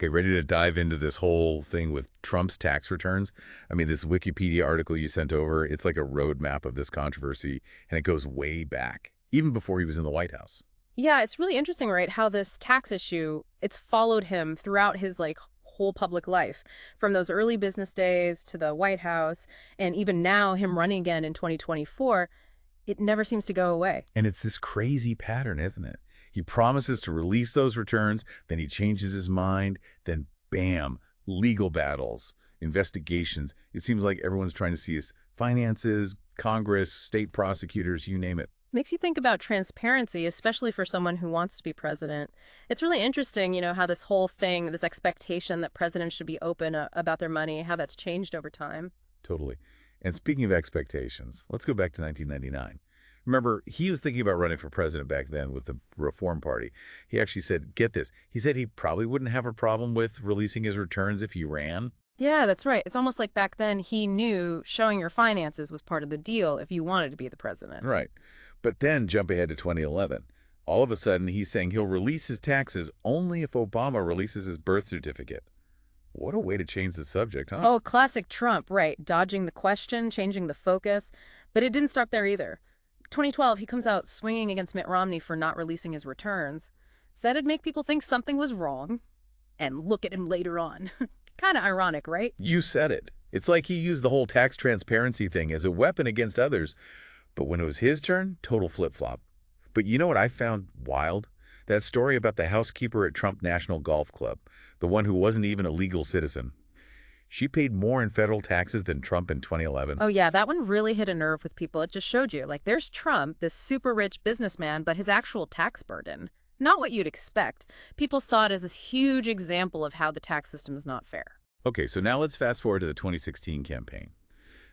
Okay, ready to dive into this whole thing with Trump's tax returns? I mean, this Wikipedia article you sent over, it's like a roadmap of this controversy, and it goes way back, even before he was in the White House. Yeah, it's really interesting, right? How this tax issue, it's followed him throughout his whole public life, from those early business days to the White House, and even now him running again in 2024, it never seems to go away. And it's this crazy pattern, isn't it? He promises to release those returns, then he changes his mind, then bam, legal battles, investigations. It seems like everyone's trying to see his finances, Congress, state prosecutors, you name it. Makes you think about transparency, especially for someone who wants to be president. It's really interesting, how this whole thing, this expectation that presidents should be open about their money, how that's changed over time. Totally. And speaking of expectations, let's go back to 1999. Remember, he was thinking about running for president back then with the Reform Party. He actually said, get this, he said he probably wouldn't have a problem with releasing his returns if he ran. Yeah, that's right. It's almost like back then he knew showing your finances was part of the deal if you wanted to be the president. Right. But then jump ahead to 2011. All of a sudden, he's saying he'll release his taxes only if Obama releases his birth certificate. What a way to change the subject, huh? Oh, classic Trump, right. Dodging the question, changing the focus. But it didn't stop there either. 2012, he comes out swinging against Mitt Romney for not releasing his returns. Said it'd make people think something was wrong. And look at him later on. Kind of ironic, right? You said it. It's like he used the whole tax transparency thing as a weapon against others. But when it was his turn, total flip-flop. But you know what I found wild? That story about the housekeeper at Trump National Golf Club, the one who wasn't even a legal citizen. She paid more in federal taxes than Trump in 2011. Oh, yeah, that one really hit a nerve with people. It just showed you, there's Trump, this super rich businessman, but his actual tax burden. Not what you'd expect. People saw it as this huge example of how the tax system is not fair. Okay, so now let's fast forward to the 2016 campaign.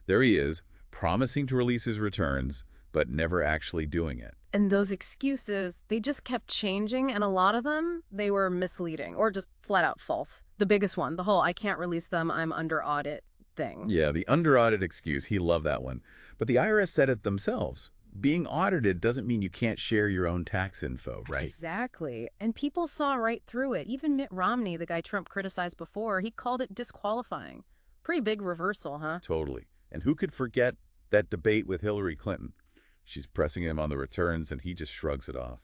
There he is, promising to release his returns, but never actually doing it. And those excuses, they just kept changing, and a lot of them, they were misleading or just flat out false. The biggest one, the whole I can't release them, I'm under audit thing. Yeah, the under audit excuse, he loved that one. But the IRS said it themselves. Being audited doesn't mean you can't share your own tax info, right? Exactly. And people saw right through it. Even Mitt Romney, the guy Trump criticized before, he called it disqualifying. Pretty big reversal, huh? Totally. And who could forget that debate with Hillary Clinton? She's pressing him on the returns, and he just shrugs it off.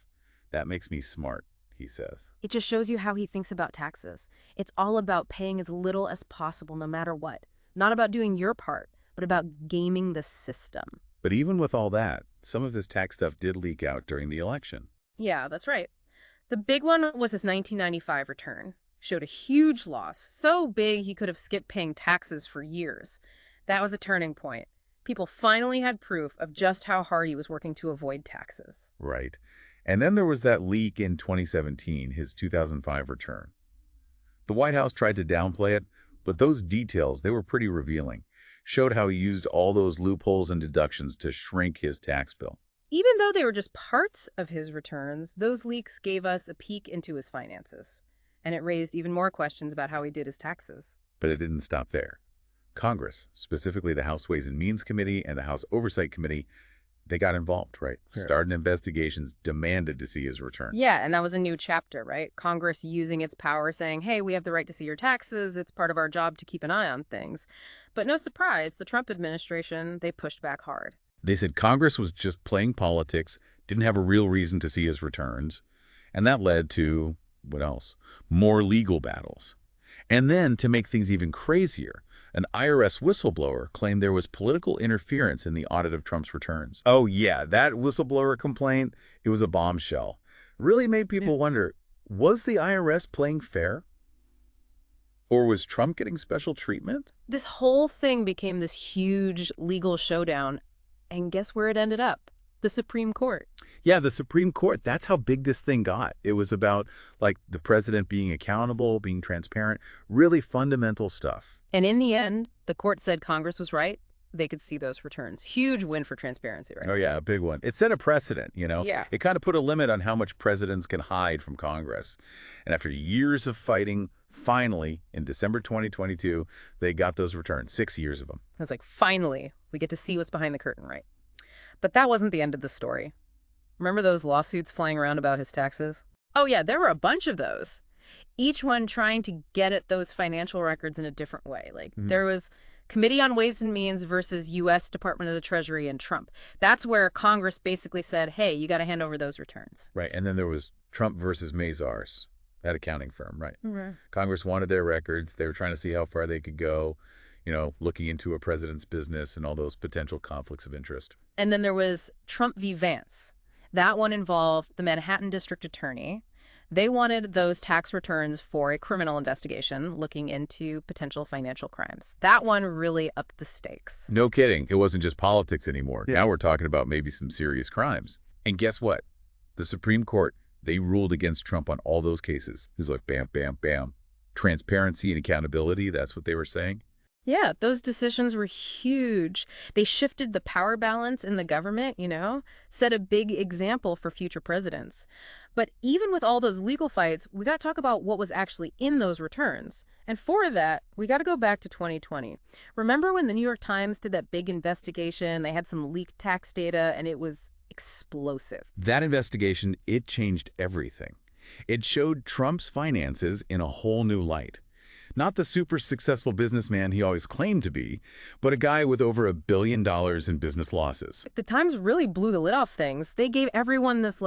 That makes me smart, he says. It just shows you how he thinks about taxes. It's all about paying as little as possible, no matter what. Not about doing your part, but about gaming the system. But even with all that, some of his tax stuff did leak out during the election. Yeah, that's right. The big one was his 1995 return. Showed a huge loss, so big he could have skipped paying taxes for years. That was a turning point. People finally had proof of just how hard he was working to avoid taxes. Right. And then there was that leak in 2017, his 2005 return. The White House tried to downplay it, but those details, they were pretty revealing. Showed how he used all those loopholes and deductions to shrink his tax bill. Even though they were just parts of his returns, those leaks gave us a peek into his finances. And it raised even more questions about how he did his taxes. But it didn't stop there. Congress, specifically the House Ways and Means Committee and the House Oversight Committee, they got involved, right? Sure. Started investigations, demanded to see his return. Yeah, and that was a new chapter, right? Congress using its power saying, hey, we have the right to see your taxes. It's part of our job to keep an eye on things. But no surprise, the Trump administration, they pushed back hard. They said Congress was just playing politics, didn't have a real reason to see his returns. And that led to, what else? More legal battles. And then, to make things even crazier, an IRS whistleblower claimed there was political interference in the audit of Trump's returns. Oh, yeah, that whistleblower complaint, it was a bombshell. Really made people wonder, was the IRS playing fair? Or was Trump getting special treatment? This whole thing became this huge legal showdown. And guess where it ended up? The Supreme Court. Yeah, the Supreme Court. That's how big this thing got. It was about, the president being accountable, being transparent, really fundamental stuff. And in the end, the court said Congress was right. They could see those returns. Huge win for transparency, right? Oh, yeah, a big one. It set a precedent, Yeah. It kind of put a limit on how much presidents can hide from Congress. And after years of fighting, finally, in December 2022, they got those returns, 6 years of them. I was like, finally, we get to see what's behind the curtain, right? But that wasn't the end of the story. Remember those lawsuits flying around about his taxes? Oh, yeah, there were a bunch of those. each one trying to get at those financial records in a different way. Like Mhm. there was Committee on Ways and Means versus U.S. Department of the Treasury and Trump. That's where Congress basically said, hey, you got to hand over those returns. Right. And then there was Trump versus Mazars, that accounting firm, right? Right. Congress wanted their records. They were trying to see how far they could go, looking into a president's business and all those potential conflicts of interest. And then there was Trump v. Vance. That one involved the Manhattan District Attorney. They wanted those tax returns for a criminal investigation looking into potential financial crimes. That one really upped the stakes. No kidding. It wasn't just politics anymore. Yeah. Now we're talking about maybe some serious crimes. And guess what? The Supreme Court, they ruled against Trump on all those cases. It was like bam, bam, bam. Transparency and accountability, that's what they were saying. Yeah, those decisions were huge. They shifted the power balance in the government, set a big example for future presidents. But even with all those legal fights, we got to talk about what was actually in those returns. And for that, we got to go back to 2020. Remember when the New York Times did that big investigation? They had some leaked tax data, and it was explosive. That investigation, it changed everything. It showed Trump's finances in a whole new light. Not the super successful businessman he always claimed to be, but a guy with over $1 billion in business losses. The Times really blew the lid off things. They gave everyone this,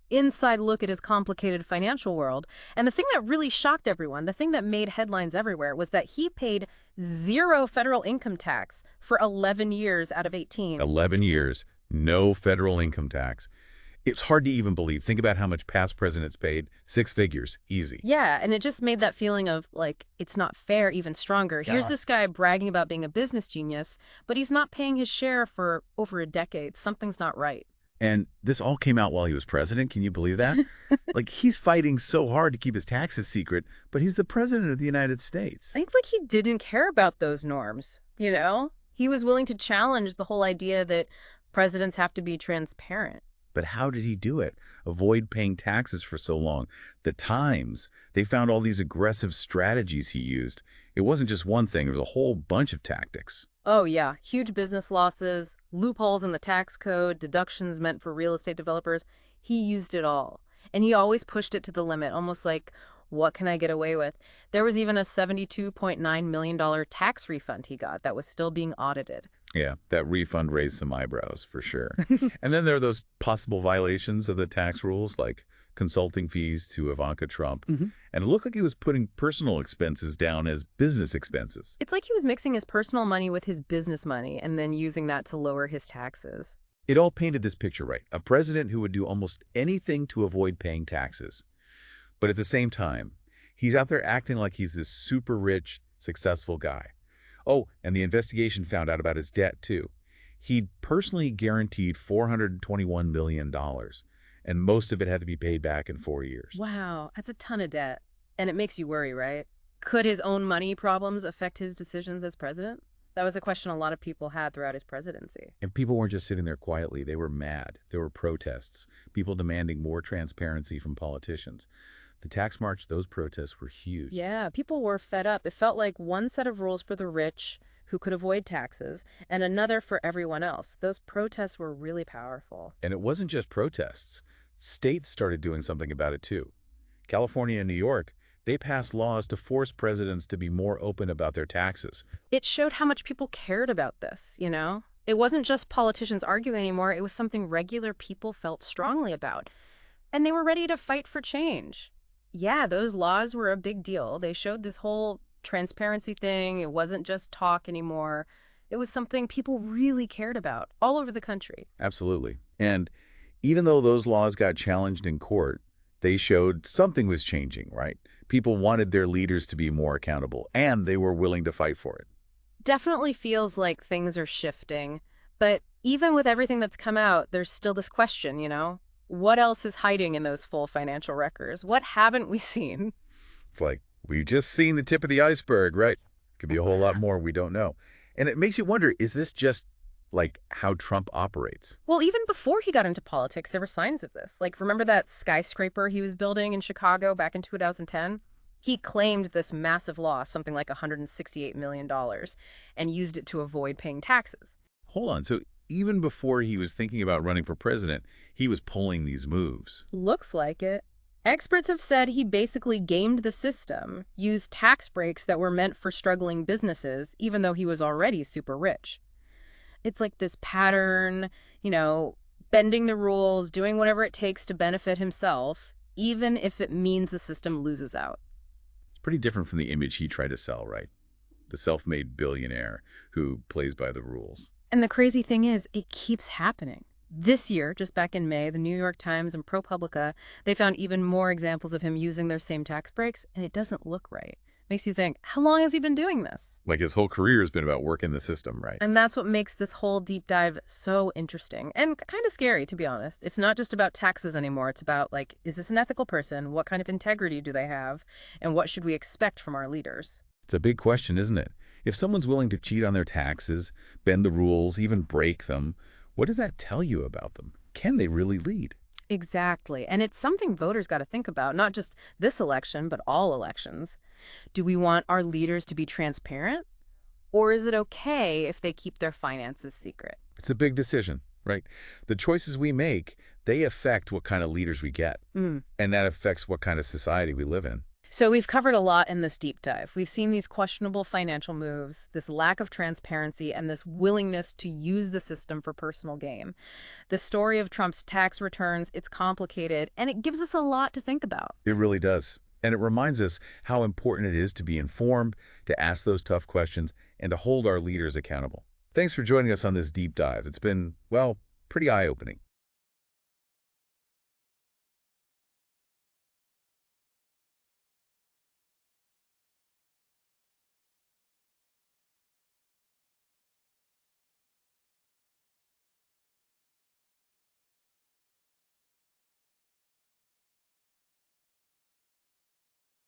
inside look at his complicated financial world. And the thing that really shocked everyone, the thing that made headlines everywhere, was that he paid 0 federal income tax for 11 years out of 18. 11 years, no federal income tax. It's hard to even believe. Think about how much past presidents paid. 6 figures, easy. Yeah, and it just made that feeling of, it's not fair even stronger. Here's Yeah. this guy bragging about being a business genius, but he's not paying his share for over a decade. Something's not right. And this all came out while he was president. Can you believe that? He's fighting so hard to keep his taxes secret, but he's the president of the United States. I think he didn't care about those norms, He was willing to challenge the whole idea that presidents have to be transparent. But how did he do it? Avoid paying taxes for so long. The Times, they found all these aggressive strategies he used. It wasn't just one thing. There was a whole bunch of tactics. Oh, yeah. Huge business losses, loopholes in the tax code, deductions meant for real estate developers. He used it all. And he always pushed it to the limit, almost like, what can I get away with? There was even a $72.9 million tax refund he got that was still being audited. Yeah, that refund raised some eyebrows for sure. And then there are those possible violations of the tax rules, like consulting fees to Ivanka Trump. Mm-hmm. And it looked like he was putting personal expenses down as business expenses. It's like he was mixing his personal money with his business money and then using that to lower his taxes. It all painted this picture right. A president who would do almost anything to avoid paying taxes. But at the same time, he's out there acting like he's this super rich, successful guy. Oh, and the investigation found out about his debt, too. He'd personally guaranteed $421 million, and most of it had to be paid back in 4 years. Wow, that's a ton of debt. And it makes you worry, right? Could his own money problems affect his decisions as president? That was a question a lot of people had throughout his presidency. And people weren't just sitting there quietly. They were mad. There were protests, people demanding more transparency from politicians. The tax march, those protests were huge. Yeah, people were fed up. It felt like one set of rules for the rich who could avoid taxes and another for everyone else. Those protests were really powerful. And it wasn't just protests. States started doing something about it, too. California and New York, they passed laws to force presidents to be more open about their taxes. It showed how much people cared about this, It wasn't just politicians arguing anymore. It was something regular people felt strongly about. And they were ready to fight for change. Yeah, those laws were a big deal. They showed this whole transparency thing. It wasn't just talk anymore. It was something people really cared about all over the country. Absolutely. And even though those laws got challenged in court, they showed something was changing, right? People wanted their leaders to be more accountable, and they were willing to fight for it. Definitely feels like things are shifting. But even with everything that's come out, there's still this question, What else is hiding in those full financial records? What haven't we seen? It's like, we've just seen the tip of the iceberg, right? Could be a whole lot more we don't know. And it makes you wonder, is this just like how Trump operates? Well, even before he got into politics, there were signs of this. Remember that skyscraper he was building in Chicago back in 2010? He claimed this massive loss, something like $168 million, and used it to avoid paying taxes. Hold on. So even before he was thinking about running for president, he was pulling these moves. Looks like it. Experts have said he basically gamed the system, used tax breaks that were meant for struggling businesses, even though he was already super rich. It's like this pattern, you know, bending the rules, doing whatever it takes to benefit himself, even if it means the system loses out. It's pretty different from the image he tried to sell, right? The self-made billionaire who plays by the rules. And the crazy thing is, it keeps happening. This year, just back in May, the New York Times and ProPublica, they found even more examples of him using their same tax breaks, and it doesn't look right. Makes you think, how long has he been doing this? Like his whole career has been about working the system, right? And that's what makes this whole deep dive so interesting and kind of scary, to be honest. It's not just about taxes anymore. It's about, like, is this an ethical person? What kind of integrity do they have? And what should we expect from our leaders? It's a big question, isn't it? If someone's willing to cheat on their taxes, bend the rules, even break them, what does that tell you about them? Can they really lead? Exactly. And it's something voters got to think about, not just this election, but all elections. Do we want our leaders to be transparent? Or is it okay if they keep their finances secret? It's a big decision, right? The choices we make, they affect what kind of leaders we get. Mm. And that affects what kind of society we live in. So we've covered a lot in this deep dive. We've seen these questionable financial moves, this lack of transparency, and this willingness to use the system for personal gain. The story of Trump's tax returns, it's complicated, and it gives us a lot to think about. It really does. And it reminds us how important it is to be informed, to ask those tough questions, and to hold our leaders accountable. Thanks for joining us on this deep dive. It's been, well, pretty eye-opening.